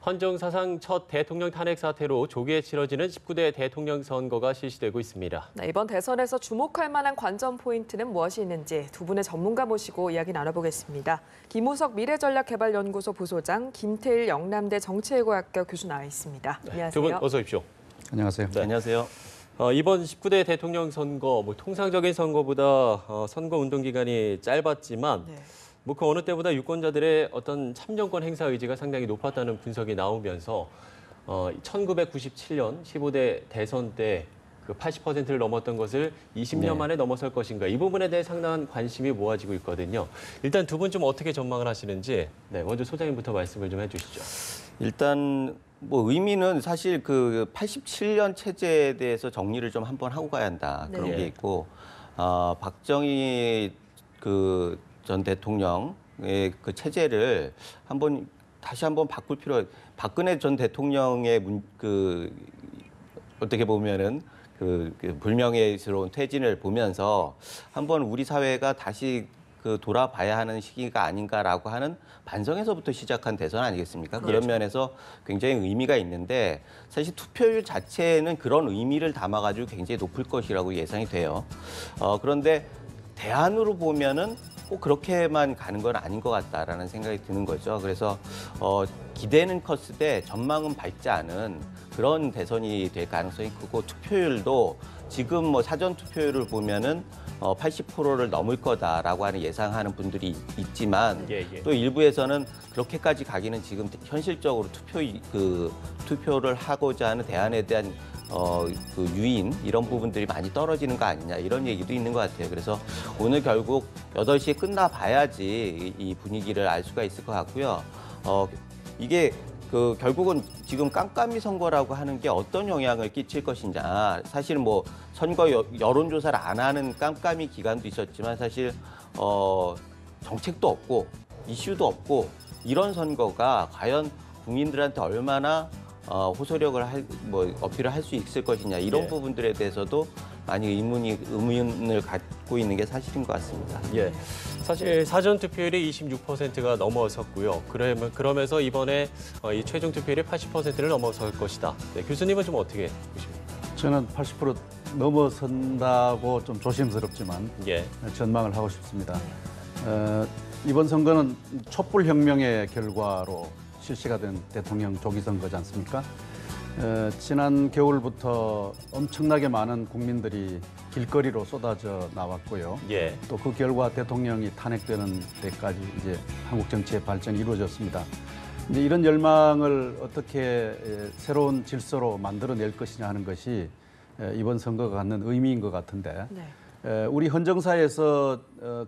헌정 사상 첫 대통령 탄핵 사태로 조기에 치러지는 19대 대통령 선거가 실시되고 있습니다. 네, 이번 대선에서 주목할 만한 관전 포인트는 무엇이 있는지 두 분의 전문가 모시고 이야기 나눠보겠습니다. 김우석 미래전략개발연구소 부소장, 김태일 영남대 정치외교학과 교수 나와 있습니다. 안녕하세요. 두 분 어서 오십시오. 안녕하세요. 네. 안녕하세요. 이번 19대 대통령 선거, 통상적인 선거보다 선거 운동 기간이 짧았지만 네. 그 어느 때보다 유권자들의 어떤 참정권 행사 의지가 상당히 높았다는 분석이 나오면서 1997년 15대 대선 때 그 80%를 넘었던 것을 20년 만에 넘어설 것인가, 이 부분에 대해 상당한 관심이 모아지고 있거든요. 일단 두 분 좀 어떻게 전망을 하시는지, 먼저 소장님부터 말씀을 좀 해주시죠. 일단 의미는 사실 그 87년 체제에 대해서 정리를 좀 한번 하고 가야 한다, 그런 게 있고, 박정희 그 전 대통령의 그 체제를 다시 한번 바꿀 박근혜 전 대통령의 어떻게 보면은 그 불명예스러운 퇴진을 보면서 한번 우리 사회가 다시 돌아봐야 하는 시기가 아닌가라고 하는 반성에서부터 시작한 대선 아니겠습니까? 그런 면에서 굉장히 의미가 있는데, 사실 투표율 자체는 그런 의미를 담아가지고 굉장히 높을 것이라고 예상이 돼요. 그런데 대안으로 보면은 꼭 그렇게만 가는 건 아닌 것 같다라는 생각이 드는 거죠. 그래서 기대는 컸으되 전망은 밝지 않은 그런 대선이 될 가능성이 크고, 투표율도 지금 사전 투표율을 보면은 80%를 넘을 거다라고 하는 예상하는 분들이 있지만, 또 일부에서는 그렇게까지 가기는 지금 현실적으로 투표를 하고자 하는 대안에 대한 유인, 이런 부분들이 많이 떨어지는 거 아니냐, 이런 얘기도 있는 것 같아요. 그래서 오늘 결국 8시에 끝나봐야지 이 분위기를 알 수가 있을 것 같고요. 이게 결국은 지금 깜깜이 선거라고 하는 게 어떤 영향을 끼칠 것이냐. 사실 선거 여론조사를 안 하는 깜깜이 기간도 있었지만, 사실 정책도 없고 이슈도 없고 이런 선거가 과연 국민들한테 얼마나 호소력을 어필을 할 수 있을 것이냐, 이런 부분들에 대해서도 많이 의문을 갖고 있는 게 사실인 것 같습니다. 사실 사전 투표율이 26%가 넘어섰고요. 그러면서 이번에 이 최종 투표율이 80%를 넘어설 것이다. 교수님은 좀 어떻게 보십니까? 저는 80% 넘어선다고 좀 조심스럽지만 전망을 하고 싶습니다. 이번 선거는 촛불혁명의 결과로 실시가 된 대통령 조기 선거지 않습니까? 지난 겨울부터 엄청나게 많은 국민들이 길거리로 쏟아져 나왔고요. 또 그 결과 대통령이 탄핵되는 데까지 이제 한국 정치의 발전이 이루어졌습니다. 이제 이런 열망을 어떻게 새로운 질서로 만들어낼 것이냐 하는 것이 이번 선거가 갖는 의미인 것 같은데, 우리 헌정사에서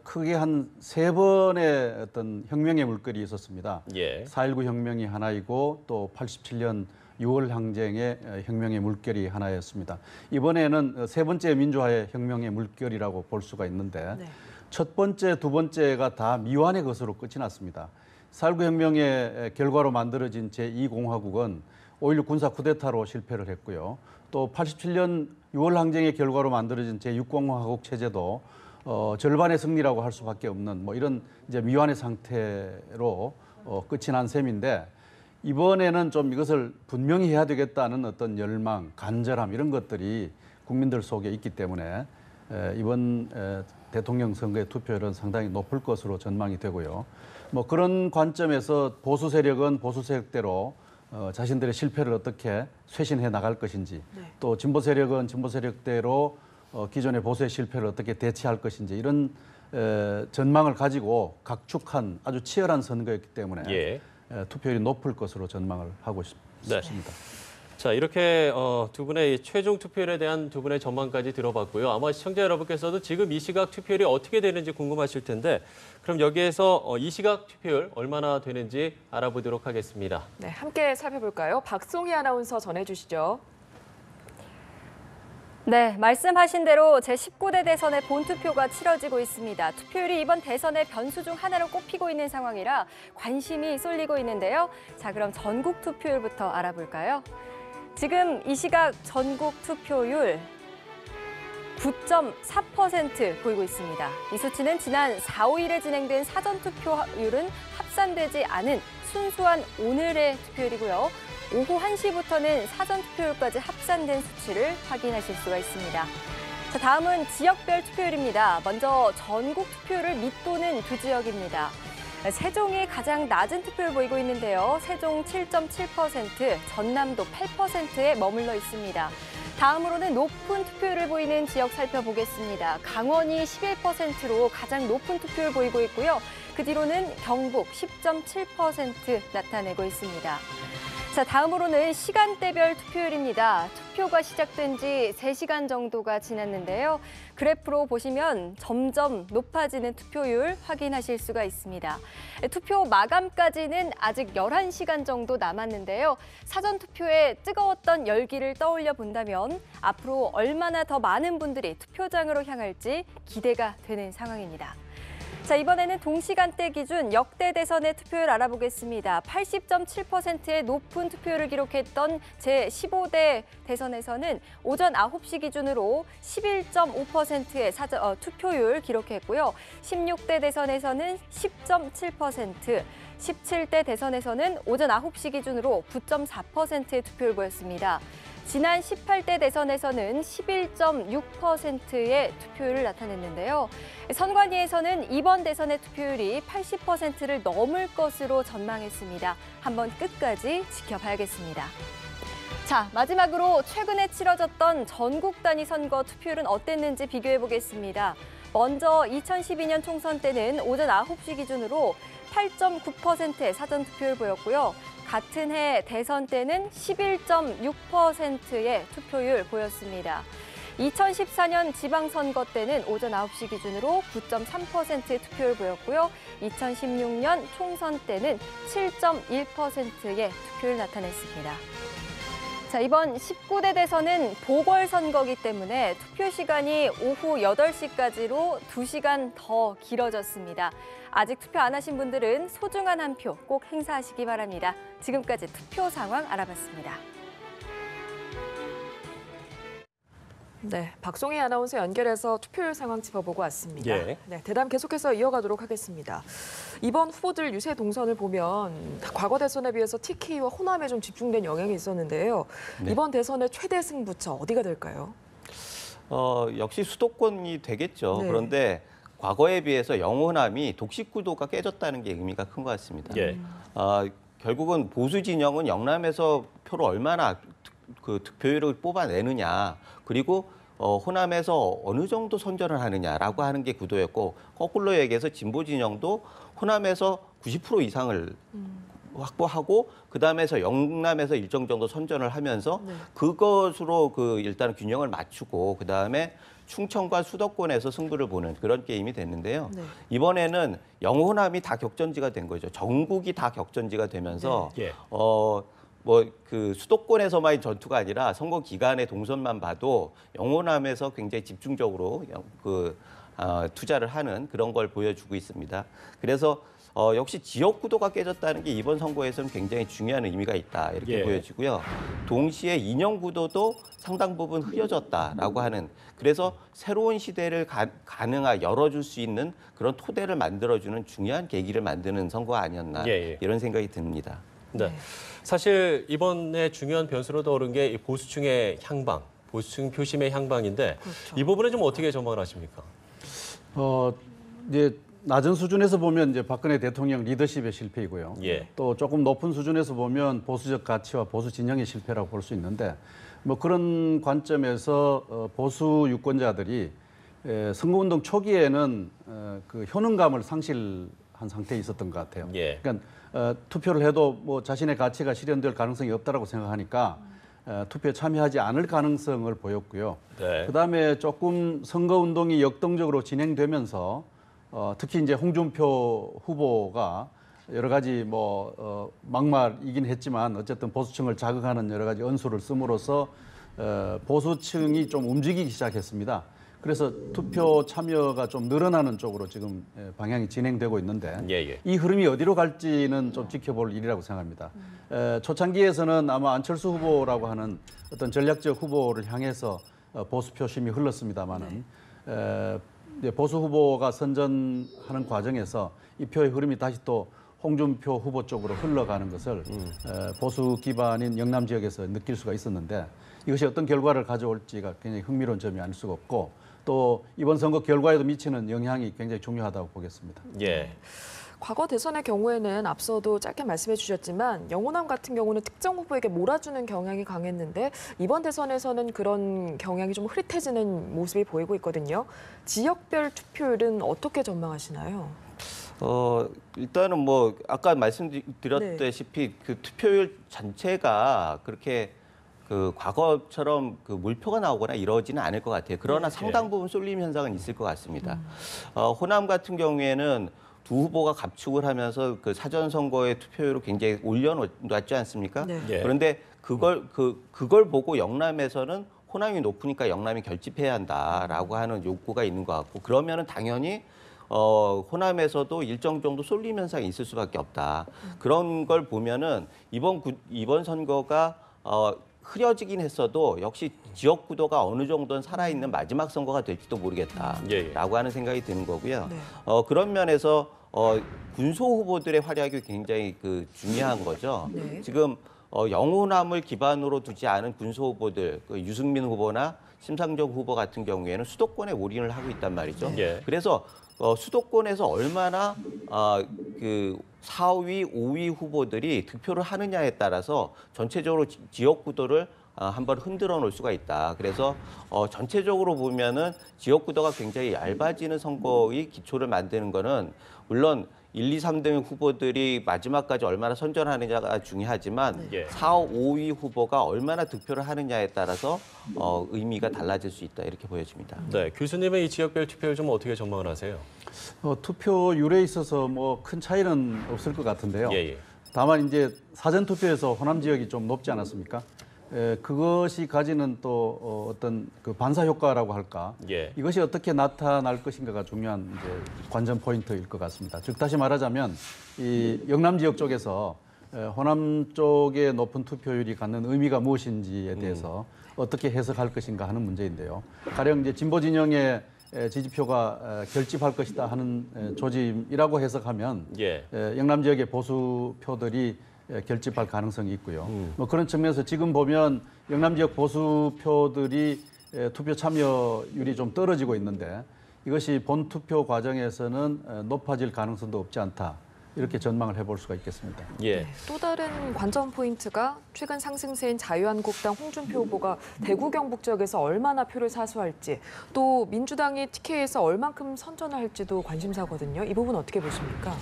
크게 한 3번의 어떤 혁명의 물결이 있었습니다. 4.19 혁명이 하나이고, 또 87년 6월 항쟁의 혁명의 물결이 하나였습니다. 이번에는 3번째 민주화의 혁명의 물결이라고 볼 수가 있는데, 첫 번째, 두 번째가 다 미완의 것으로 끝이 났습니다. 4.19 혁명의 결과로 만들어진 제2공화국은 5.16 군사 쿠데타로 실패를 했고요. 또 87년 6월 항쟁의 결과로 만들어진 제6공화국 체제도 절반의 승리라고 할 수밖에 없는 이런 이제 미완의 상태로 끝이 난 셈인데, 이번에는 좀 이것을 분명히 해야 되겠다는 어떤 열망, 간절함, 이런 것들이 국민들 속에 있기 때문에 이번 대통령 선거의 투표율은 상당히 높을 것으로 전망이 되고요. 그런 관점에서 보수 세력은 보수 세력대로 자신들의 실패를 어떻게 쇄신해 나갈 것인지, 또 진보 세력은 진보 세력대로 기존의 보수의 실패를 어떻게 대체할 것인지, 이런 전망을 가지고 각축한 아주 치열한 선거였기 때문에 투표율이 높을 것으로 전망을 하고 싶습니다. 자, 이렇게 두 분의 최종 투표율에 대한 두 분의 전망까지 들어봤고요. 아마 시청자 여러분께서도 지금 이 시각 투표율이 어떻게 되는지 궁금하실 텐데, 그럼 여기에서 이 시각 투표율 얼마나 되는지 알아보도록 하겠습니다. 함께 살펴볼까요? 박송희 아나운서 전해주시죠. 네, 말씀하신 대로 제19대 대선의 본투표가 치러지고 있습니다. 투표율이 이번 대선의 변수 중 하나로 꼽히고 있는 상황이라 관심이 쏠리고 있는데요. 자, 그럼 전국 투표율부터 알아볼까요? 지금 이 시각 전국 투표율 9.4% 보이고 있습니다. 이 수치는 지난 4, 5일에 진행된 사전투표율은 합산되지 않은 순수한 오늘의 투표율이고요. 오후 1시부터는 사전투표율까지 합산된 수치를 확인하실 수가 있습니다. 자, 다음은 지역별 투표율입니다. 먼저 전국 투표율을 밑도는 두 지역입니다. 세종이 가장 낮은 투표를 보이고 있는데요. 세종 7.7%, 전남도 8%에 머물러 있습니다. 다음으로는 높은 투표율을 보이는 지역 살펴보겠습니다. 강원이 11%로 가장 높은 투표를 보이고 있고요. 그 뒤로는 경북 10.7% 나타내고 있습니다. 자, 다음으로는 시간대별 투표율입니다. 투표가 시작된 지 3시간 정도가 지났는데요. 그래프로 보시면 점점 높아지는 투표율 확인하실 수가 있습니다. 투표 마감까지는 아직 11시간 정도 남았는데요. 사전투표의 뜨거웠던 열기를 떠올려 본다면 앞으로 얼마나 더 많은 분들이 투표장으로 향할지 기대가 되는 상황입니다. 자, 이번에는 동시간대 기준 역대 대선의 투표율 알아보겠습니다. 80.7%의 높은 투표율을 기록했던 제15대 대선에서는 오전 9시 기준으로 11.5%의 투표율 기록했고요. 16대 대선에서는 10.7%, 17대 대선에서는 오전 9시 기준으로 9.4%의 투표를 보였습니다. 지난 18대 대선에서는 11.6%의 투표율을 나타냈는데요. 선관위에서는 이번 대선의 투표율이 80%를 넘을 것으로 전망했습니다. 한번 끝까지 지켜봐야겠습니다. 자, 마지막으로 최근에 치러졌던 전국 단위 선거 투표율은 어땠는지 비교해 보겠습니다. 먼저 2012년 총선 때는 오전 9시 기준으로 8.9%의 사전투표를 보였고요. 같은 해 대선 때는 11.6%의 투표율 보였습니다. 2014년 지방선거 때는 오전 9시 기준으로 9.3%의 투표를 보였고요. 2016년 총선 때는 7.1%의 투표를 나타냈습니다. 자, 이번 19대 대선은 보궐선거이기 때문에 투표 시간이 오후 8시까지로 2시간 더 길어졌습니다. 아직 투표 안 하신 분들은 소중한 한 표 꼭 행사하시기 바랍니다. 지금까지 투표 상황 알아봤습니다. 네, 박송희 아나운서 연결해서 투표율 상황 짚어보고 왔습니다. 예. 네, 대담 계속해서 이어가도록 하겠습니다. 이번 후보들 유세 동선을 보면 과거 대선에 비해서 TK와 호남에 좀 집중된 영향이 있었는데요. 네. 이번 대선의 최대 승부처 어디가 될까요? 역시 수도권이 되겠죠. 네. 그런데 과거에 비해서 영호남이 독식 구도가 깨졌다는 게 의미가 큰 것 같습니다. 예. 결국은 보수 진영은 영남에서 표를 얼마나 그 득표율을 뽑아내느냐, 그리고 호남에서 어느 정도 선전을 하느냐라고 하는 게 구도였고, 거꾸로 얘기해서 진보 진영도 호남에서 90% 이상을 확보하고 그다음에서 영남에서 일정 정도 선전을 하면서 네. 그것으로 일단 균형을 맞추고 그다음에 충청과 수도권에서 승부를 보는 그런 게임이 됐는데요. 네. 이번에는 영호남이 다 격전지가 된 거죠. 전국이 다 격전지가 되면서 네. 예. 수도권에서만의 전투가 아니라 선거 기간의 동선만 봐도 영호남에서 굉장히 집중적으로 투자를 하는 그런 걸 보여주고 있습니다. 그래서 역시 지역 구도가 깨졌다는 게 이번 선거에서는 굉장히 중요한 의미가 있다 이렇게 예. 보여지고요. 동시에 이념 구도도 상당 부분 흐려졌다라고 하는, 그래서 새로운 시대를 열어줄 수 있는 그런 토대를 만들어주는 중요한 계기를 만드는 선거가 아니었나 예. 이런 생각이 듭니다. 네. 사실 이번에 중요한 변수로 떠오른 게 이 보수층의 향방, 보수층 표심의 향방인데 그렇죠. 이 부분은 좀 어떻게 전망을 하십니까? 이제 낮은 수준에서 보면 이제 박근혜 대통령 리더십의 실패이고요. 예. 또 조금 높은 수준에서 보면 보수적 가치와 보수 진영의 실패라고 볼 수 있는데, 뭐 그런 관점에서 보수 유권자들이 선거운동 초기에는 그 효능감을 상실한 상태에 있었던 것 같아요. 예. 그러니까 투표를 해도 뭐 자신의 가치가 실현될 가능성이 없다라고 생각하니까 투표에 참여하지 않을 가능성을 보였고요. 네. 그다음에 조금 선거운동이 역동적으로 진행되면서 특히 이제 홍준표 후보가 여러 가지 막말이긴 했지만 어쨌든 보수층을 자극하는 여러 가지 언수를 씀으로써 보수층이 좀 움직이기 시작했습니다. 그래서 투표 참여가 좀 늘어나는 쪽으로 지금 방향이 진행되고 있는데 예. 이 흐름이 어디로 갈지는 좀 지켜볼 일이라고 생각합니다. 초창기에서는 아마 안철수 후보라고 하는 어떤 전략적 후보를 향해서 보수 표심이 흘렀습니다만은 이제 보수 후보가 선전하는 과정에서 이 표의 흐름이 다시 또 홍준표 후보 쪽으로 흘러가는 것을 보수 기반인 영남 지역에서 느낄 수가 있었는데 이것이 어떤 결과를 가져올지가 굉장히 흥미로운 점이 아닐 수가 없고 또 이번 선거 결과에도 미치는 영향이 굉장히 중요하다고 보겠습니다. 예. 과거 대선의 경우에는 앞서도 짧게 말씀해 주셨지만 영호남 같은 경우는 특정 후보에게 몰아주는 경향이 강했는데 이번 대선에서는 그런 경향이 좀 흐릿해지는 모습이 보이고 있거든요. 지역별 투표율은 어떻게 전망하시나요? 일단은 뭐 아까 말씀드렸다시피 그 투표율 전체가 그렇게 그 과거처럼 그 물표가 나오거나 이러지는 않을 것 같아요. 그러나 상당 부분 쏠림 현상은 있을 것 같습니다. 호남 같은 경우에는 두 후보가 갑축을 하면서 그 사전 선거의 투표율을 굉장히 올려놨지 않습니까? 네. 예. 그런데 그걸 보고 영남에서는 호남이 높으니까 영남이 결집해야 한다라고 하는 욕구가 있는 것 같고 그러면은 당연히 호남에서도 일정 정도 쏠림 현상이 있을 수밖에 없다. 그런 걸 보면은 이번 선거가 흐려지긴 했어도 역시 지역 구도가 어느 정도는 살아있는 마지막 선거가 될지도 모르겠다라고 하는 생각이 드는 거고요. 네. 그런 면에서 군소 후보들의 활약이 굉장히 그 중요한 거죠. 네. 지금 영호남을 기반으로 두지 않은 군소 후보들, 그 유승민 후보나 심상정 후보 같은 경우에는 수도권에 올인을 하고 있단 말이죠. 네. 그래서 수도권에서 얼마나 그 4위, 5위 후보들이 득표를 하느냐에 따라서 전체적으로 지역 구도를 한번 흔들어 놓을 수가 있다. 그래서 전체적으로 보면은 지역 구도가 굉장히 얇아지는 선거의 기초를 만드는 거는 물론 1, 2, 3등 후보들이 마지막까지 얼마나 선전하느냐가 중요하지만 네. 4, 5위 후보가 얼마나 득표를 하느냐에 따라서 의미가 달라질 수 있다. 이렇게 보여집니다. 네, 교수님의 이 지역별 투표율 좀 어떻게 전망을 하세요? 투표율에 있어서 뭐 큰 차이는 없을 것 같은데요. 예. 다만 이제 사전 투표에서 호남 지역이 좀 높지 않았습니까? 그것이 가지는 또 어떤 그 반사 효과라고 할까? 예. 이것이 어떻게 나타날 것인가가 중요한 이제 관전 포인트일 것 같습니다. 즉 다시 말하자면 이 영남 지역 쪽에서 호남 쪽의 높은 투표율이 갖는 의미가 무엇인지에 대해서 어떻게 해석할 것인가 하는 문제인데요. 가령 이제 진보 진영의 지지표가 결집할 것이다 하는 조짐이라고 해석하면 예. 영남 지역의 보수 표들이 결집할 가능성이 있고요. 뭐 그런 측면에서 지금 보면 영남 지역 보수 표들이 투표 참여율이 좀 떨어지고 있는데 이것이 본 투표 과정에서는 높아질 가능성도 없지 않다. 이렇게 전망을 해볼 수가 있겠습니다. 예. 또 다른 관전 포인트가 최근 상승세인 자유한국당 홍준표 후보가 대구 경북 지역에서 얼마나 표를 사수할지 또 민주당이 TK에서 얼만큼 선전을 할지도 관심사거든요. 이 부분 어떻게 보십니까?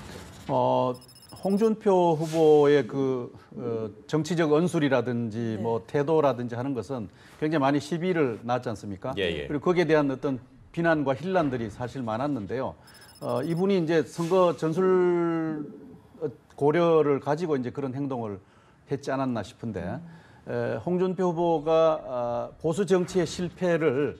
홍준표 후보의 그 정치적 언술이라든지 뭐 태도라든지 하는 것은 굉장히 많이 시비를 낳았지 않습니까? 예. 그리고 거기에 대한 어떤 비난과 혼란들이 사실 많았는데요. 이분이 이제 선거 전술 고려를 가지고 이제 그런 행동을 했지 않았나 싶은데 홍준표 후보가 보수 정치의 실패를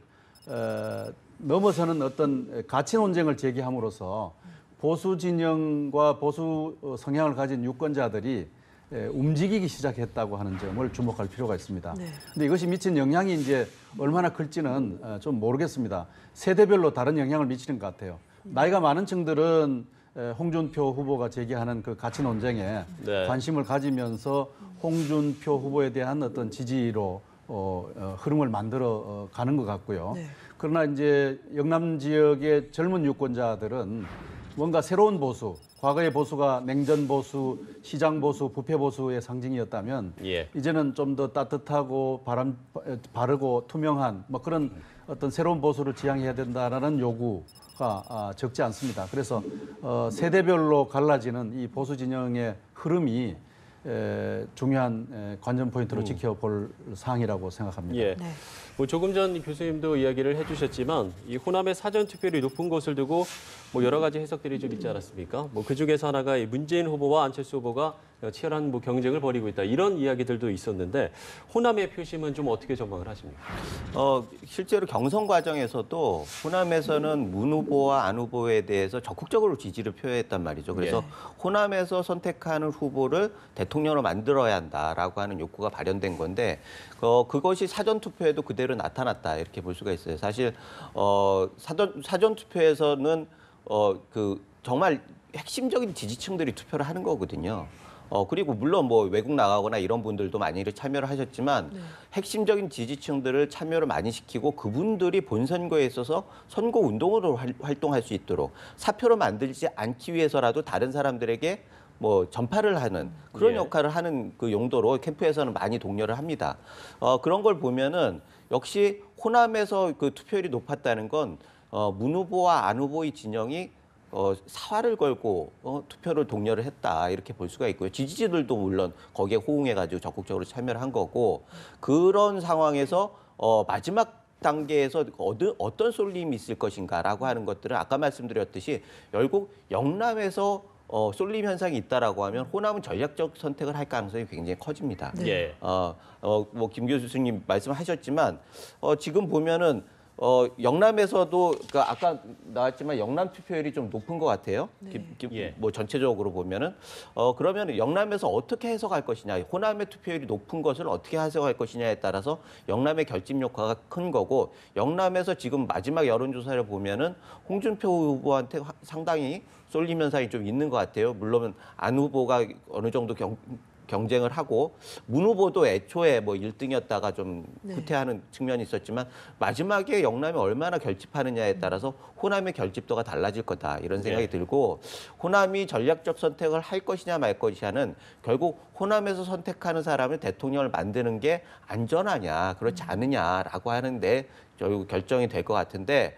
넘어서는 어떤 가치 논쟁을 제기함으로써 보수 진영과 보수 성향을 가진 유권자들이 움직이기 시작했다고 하는 점을 주목할 필요가 있습니다. 그런데 이것이 미친 영향이 이제 얼마나 클지는 좀 모르겠습니다. 세대별로 다른 영향을 미치는 것 같아요. 나이가 많은 층들은 홍준표 후보가 제기하는 그 가치 논쟁에 관심을 가지면서 홍준표 후보에 대한 어떤 지지로 흐름을 만들어 가는 것 같고요. 그러나 이제 영남 지역의 젊은 유권자들은 뭔가 새로운 보수, 과거의 보수가 냉전 보수, 시장 보수, 부패 보수의 상징이었다면 이제는 좀 더 따뜻하고 바르고 투명한 뭐 그런 어떤 새로운 보수를 지향해야 된다라는 요구가 적지 않습니다. 그래서 세대별로 갈라지는 이 보수 진영의 흐름이 중요한 관전 포인트로 지켜볼 사항이라고 생각합니다. 예. 뭐 조금 전 교수님도 이야기를 해주셨지만 이 호남의 사전 투표율이 높은 것을 두고 뭐 여러 가지 해석들이 좀 있지 않았습니까? 뭐 그 중에서 하나가 이 문재인 후보와 안철수 후보가 치열한 뭐 경쟁을 벌이고 있다 이런 이야기들도 있었는데 호남의 표심은 좀 어떻게 전망을 하십니까? 실제로 경선 과정에서도 호남에서는 문 후보와 안 후보에 대해서 적극적으로 지지를 표했단 말이죠. 그래서 호남에서 선택하는 후보를 대통령으로 만들어야 한다라고 하는 욕구가 발현된 건데 그것이 사전 투표에도 그대로 투표율은 나타났다 이렇게 볼 수가 있어요. 사실 사전 투표에서는 그 정말 핵심적인 지지층들이 투표를 하는 거거든요. 그리고 물론 뭐 외국 나가거나 이런 분들도 많이 참여를 하셨지만 핵심적인 지지층들을 참여를 많이 시키고 그분들이 본선거에 있어서 선거 운동으로 활동할 수 있도록 사표로 만들지 않기 위해서라도 다른 사람들에게 뭐 전파를 하는 그런 역할을 하는 그 용도로 캠프에서는 많이 독려를 합니다. 그런 걸 보면은 역시 호남에서 그 투표율이 높았다는 건 문 후보와 안 후보의 진영이 사활을 걸고 투표를 독려를 했다 이렇게 볼 수가 있고요. 지지자들도 물론 거기에 호응해가지고 적극적으로 참여를 한 거고 그런 상황에서 마지막 단계에서 어떤 쏠림이 있을 것인가라고 하는 것들은 아까 말씀드렸듯이 결국 영남에서 쏠림 현상이 있다라고 하면 호남은 전략적 선택을 할 가능성이 굉장히 커집니다. 예. 뭐 김 교수님 말씀하셨지만 지금 보면은 영남에서도 그러니까 아까 나왔지만 영남 투표율이 좀 높은 것 같아요. 뭐 전체적으로 보면은 그러면 영남에서 어떻게 해석할 것이냐, 호남의 투표율이 높은 것을 어떻게 해석할 것이냐에 따라서 영남의 결집 효과가 큰 거고 영남에서 지금 마지막 여론조사를 보면은 홍준표 후보한테 상당히 쏠림 현상이 좀 있는 것 같아요. 물론 안 후보가 어느 정도 경쟁을 하고 문 후보도 애초에 뭐 1등이었다가 좀 후퇴하는 측면이 있었지만 마지막에 영남이 얼마나 결집하느냐에 따라서 호남의 결집도가 달라질 거다 이런 생각이 들고 호남이 전략적 선택을 할 것이냐 말 것이냐는 결국 호남에서 선택하는 사람을 대통령을 만드는 게 안전하냐 그렇지 않느냐라고 하는데 결국 결정이 될 것 같은데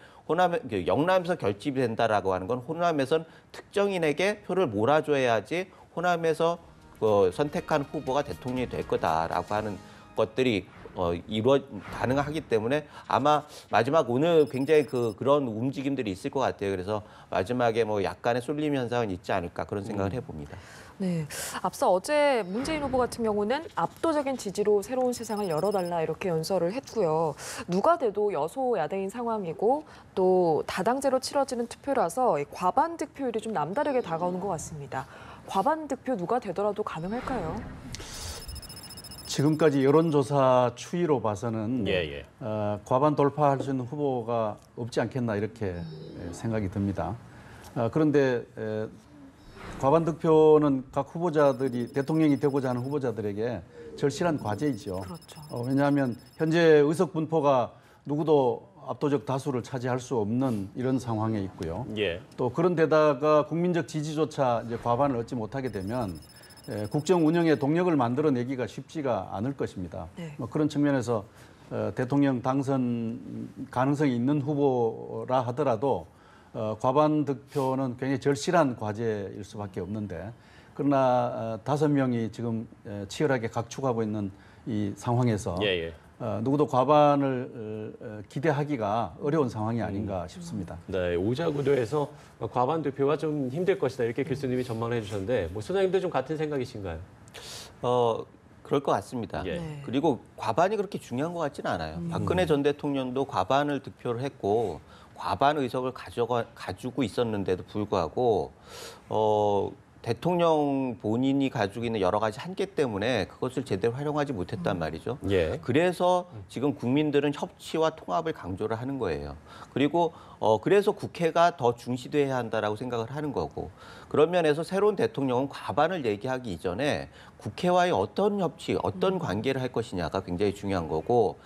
영남에서 결집이 된다라고 하는 건 호남에선 특정인에게 표를 몰아줘야지 호남에서 선택한 후보가 대통령이 될 거다라고 하는 것들이 가능하기 때문에 아마 마지막 오늘 굉장히 그런 움직임들이 있을 것 같아요. 그래서 마지막에 뭐 약간의 쏠림 현상은 있지 않을까 그런 생각을 해봅니다. 네, 앞서 어제 문재인 후보 같은 경우는 압도적인 지지로 새로운 세상을 열어달라 이렇게 연설을 했고요. 누가 돼도 여소야대인 상황이고 또 다당제로 치러지는 투표라서 과반 득표율이 좀 남다르게 다가오는 것 같습니다. 과반 득표 누가 되더라도 가능할까요? 지금까지 여론조사 추이로 봐서는 과반 돌파할 수 있는 후보가 없지 않겠나 이렇게 생각이 듭니다. 그런데 과반 득표는 각 후보자들이 대통령이 되고자 하는 후보자들에게 절실한 과제이죠. 그렇죠. 왜냐하면 현재 의석 분포가 누구도 압도적 다수를 차지할 수 없는 이런 상황에 있고요. 또 그런 데다가 국민적 지지조차 이제 과반을 얻지 못하게 되면 국정 운영의 동력을 만들어내기가 쉽지가 않을 것입니다. 뭐 그런 측면에서 대통령 당선 가능성이 있는 후보라 하더라도 과반 득표는 굉장히 절실한 과제일 수밖에 없는데 그러나 5명이 지금 치열하게 각축하고 있는 이 상황에서 누구도 과반을 기대하기가 어려운 상황이 아닌가 싶습니다. 네, 오자구도에서 과반 득표가 좀 힘들 것이다 이렇게 교수님이 전망을 해주셨는데 뭐 소장님도 좀 같은 생각이신가요? 그럴 것 같습니다. 그리고 과반이 그렇게 중요한 것 같지는 않아요. 박근혜 전 대통령도 과반을 득표를 했고 과반 의석을 가지고 있었는데도 불구하고 대통령 본인이 가지고 있는 여러 가지 한계 때문에 그것을 제대로 활용하지 못했단 말이죠. 그래서 지금 국민들은 협치와 통합을 강조를 하는 거예요. 그리고 그래서 국회가 더 중시돼야 한다라고 생각을 하는 거고 그런 면에서 새로운 대통령은 과반을 얘기하기 이전에 국회와의 어떤 협치, 어떤 관계를 할 것이냐가 굉장히 중요한 거고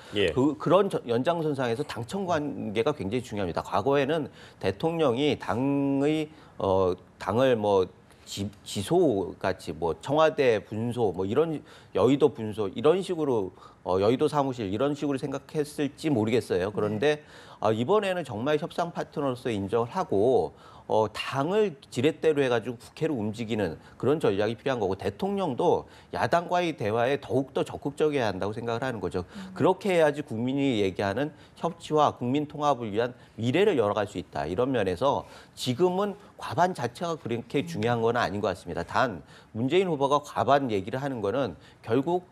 그런 연장선상에서 당청 관계가 굉장히 중요합니다. 과거에는 대통령이 당을 뭐 지소 같이 뭐 청와대 분소 뭐 이런 여의도 분소 이런 식으로 여의도 사무실 이런 식으로 생각했을지 모르겠어요. 그런데 이번에는 정말 협상 파트너로서 인정을 하고 당을 지렛대로 해가지고 국회를 움직이는 그런 전략이 필요한 거고 대통령도 야당과의 대화에 더욱더 적극적이어야 한다고 생각을 하는 거죠. 그렇게 해야지 국민이 얘기하는 협치와 국민 통합을 위한 미래를 열어갈 수 있다. 이런 면에서 지금은 과반 자체가 그렇게 중요한 건 아닌 것 같습니다. 단 문재인 후보가 과반 얘기를 하는 거는 결국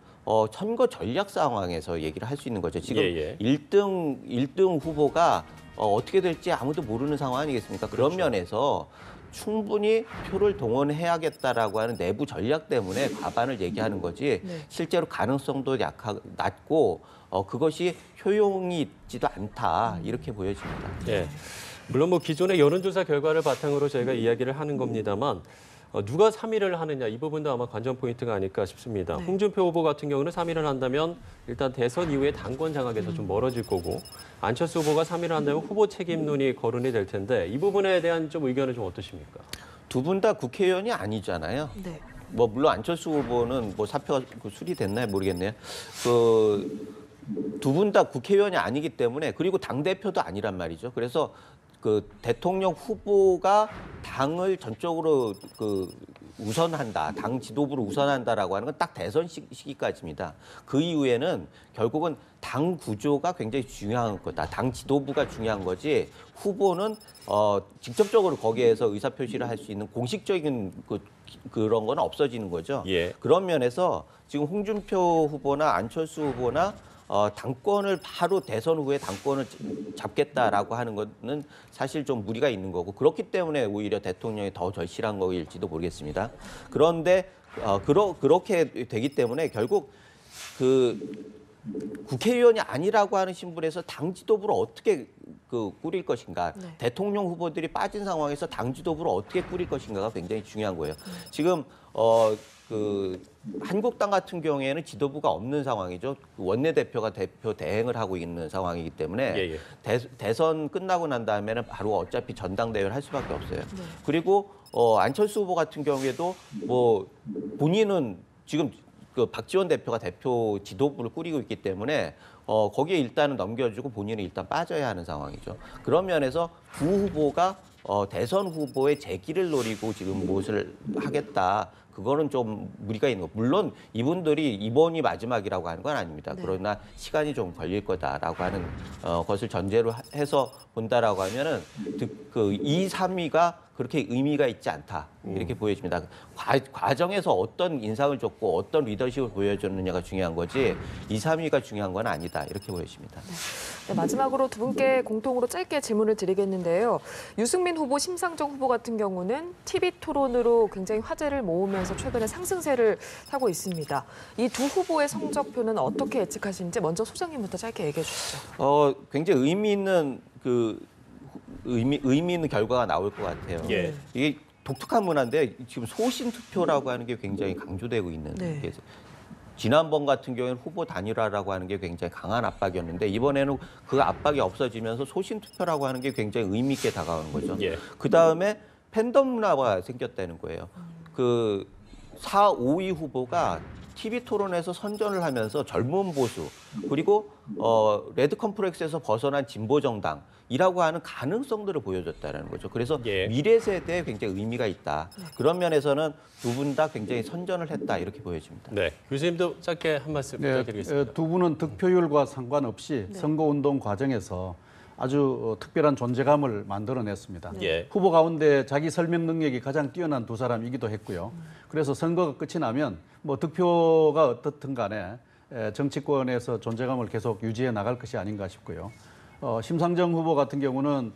선거 전략 상황에서 얘기를 할 수 있는 거죠. 지금 1등 후보가 어떻게 될지 아무도 모르는 상황 아니겠습니까? 그런 면에서 충분히 표를 동원해야겠다라고 하는 내부 전략 때문에 과반을 얘기하는 거지 실제로 가능성도 낮고 그것이 효용이 있지도 않다 이렇게 보여집니다. 예. 물론 뭐 기존의 여론조사 결과를 바탕으로 저희가 이야기를 하는 겁니다만 누가 3위를 하느냐 이 부분도 아마 관전 포인트가 아닐까 싶습니다. 홍준표 후보 같은 경우는 3위를 한다면 일단 대선 이후에 당권 장악에서 좀 멀어질 거고 안철수 후보가 3위를 한다면 후보 책임론이 거론이 될 텐데 이 부분에 대한 좀 의견은 좀 어떠십니까? 두 분 다 국회의원이 아니잖아요. 네. 뭐 물론 안철수 후보는 뭐 사표가 수리됐나요 모르겠네요. 두 분 다 국회의원이 아니기 때문에 그리고 당 대표도 아니란 말이죠. 그래서 그 대통령 후보가 당을 전적으로 우선한다, 당 지도부를 우선한다라고 하는 건 딱 대선 시기까지입니다. 그 이후에는 결국은 당 구조가 굉장히 중요한 거다. 당 지도부가 중요한 거지 후보는 직접적으로 거기에서 의사표시를 할 수 있는 공식적인 그런 건 없어지는 거죠. 예. 그런 면에서 지금 홍준표 후보나 안철수 후보나 당권을 바로 대선 후에 당권을 잡겠다라고 하는 것은 사실 좀 무리가 있는 거고 그렇기 때문에 오히려 대통령이 더 절실한 거일지도 모르겠습니다. 그런데 그렇게 되기 때문에 결국 국회의원이 아니라고 하는 신분에서 당 지도부를 어떻게 꾸릴 것인가, 대통령 후보들이 빠진 상황에서 당 지도부를 어떻게 꾸릴 것인가가 굉장히 중요한 거예요. 지금 한국당 같은 경우에는 지도부가 없는 상황이죠. 원내대표가 대표 대행을 하고 있는 상황이기 때문에 대선 끝나고 난 다음에는 바로 어차피 전당대회를 할 수밖에 없어요. 그리고 안철수 후보 같은 경우에도 뭐 본인은 지금 박지원 대표가 대표 지도부를 꾸리고 있기 때문에 거기에 일단은 넘겨주고 본인은 일단 빠져야 하는 상황이죠. 그런 면에서 두 후보가 대선 후보의 재기를 노리고 지금 무엇을 하겠다. 그거는 좀 무리가 있는 거. 물론 이분들이 이번이 마지막이라고 하는 건 아닙니다. 그러나 시간이 좀 걸릴 거다라고 하는 것을 전제로 해서 본다라고 하면은 2, 3위가 그렇게 의미가 있지 않다 이렇게 보여집니다. 과정에서 어떤 인상을 줬고 어떤 리더십을 보여줬느냐가 중요한 거지 2, 3위가 중요한 건 아니다 이렇게 보여집니다. 네, 마지막으로 두 분께 공통으로 짧게 질문을 드리겠는데요. 유승민 후보, 심상정 후보 같은 경우는 TV 토론으로 굉장히 화제를 모으면서 최근에 상승세를 타고 있습니다. 이 두 후보의 성적표는 어떻게 예측하시는지 먼저 소장님부터 짧게 얘기해 주시죠. 굉장히 의미 있는 의미 있는 결과가 나올 것 같아요. 예. 이게 독특한 문화인데 지금 소신 투표라고 하는 게 굉장히 강조되고 있는 게 지난번 같은 경우에는 후보 단일화라고 하는 게 굉장히 강한 압박이었는데 이번에는 그 압박이 없어지면서 소신 투표라고 하는 게 굉장히 의미 있게 다가오는 거죠. 그 다음에 팬덤 문화가 생겼다는 거예요. 4, 5위 후보가 TV 토론에서 선전을 하면서 젊은 보수 그리고 레드 컴플렉스에서 벗어난 진보 정당이라고 하는 가능성들을 보여줬다는 거죠. 그래서 미래 세대에 굉장히 의미가 있다. 그런 면에서는 두 분 다 굉장히 선전을 했다 이렇게 보여집니다. 네, 교수님도 짧게 한 말씀 부탁드리겠습니다. 두 분은 득표율과 상관없이 선거운동 과정에서 아주 특별한 존재감을 만들어냈습니다. 후보 가운데 자기 설명 능력이 가장 뛰어난 두 사람이기도 했고요. 그래서 선거가 끝이 나면 뭐 득표가 어떻든 간에 정치권에서 존재감을 계속 유지해 나갈 것이 아닌가 싶고요. 심상정 후보 같은 경우는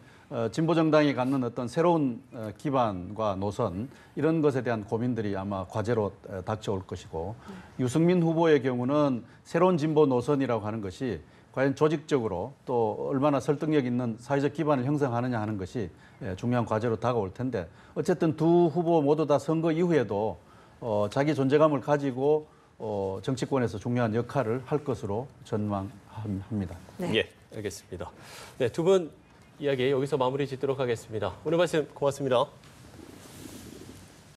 진보정당이 갖는 어떤 새로운 기반과 노선 이런 것에 대한 고민들이 아마 과제로 닥쳐올 것이고 유승민 후보의 경우는 새로운 진보 노선이라고 하는 것이 과연 조직적으로 또 얼마나 설득력 있는 사회적 기반을 형성하느냐 하는 것이 중요한 과제로 다가올 텐데 어쨌든 두 후보 모두 다 선거 이후에도 자기 존재감을 가지고 정치권에서 중요한 역할을 할 것으로 전망합니다. 예, 알겠습니다. 네, 두 분 이야기 여기서 마무리 짓도록 하겠습니다. 오늘 말씀 고맙습니다.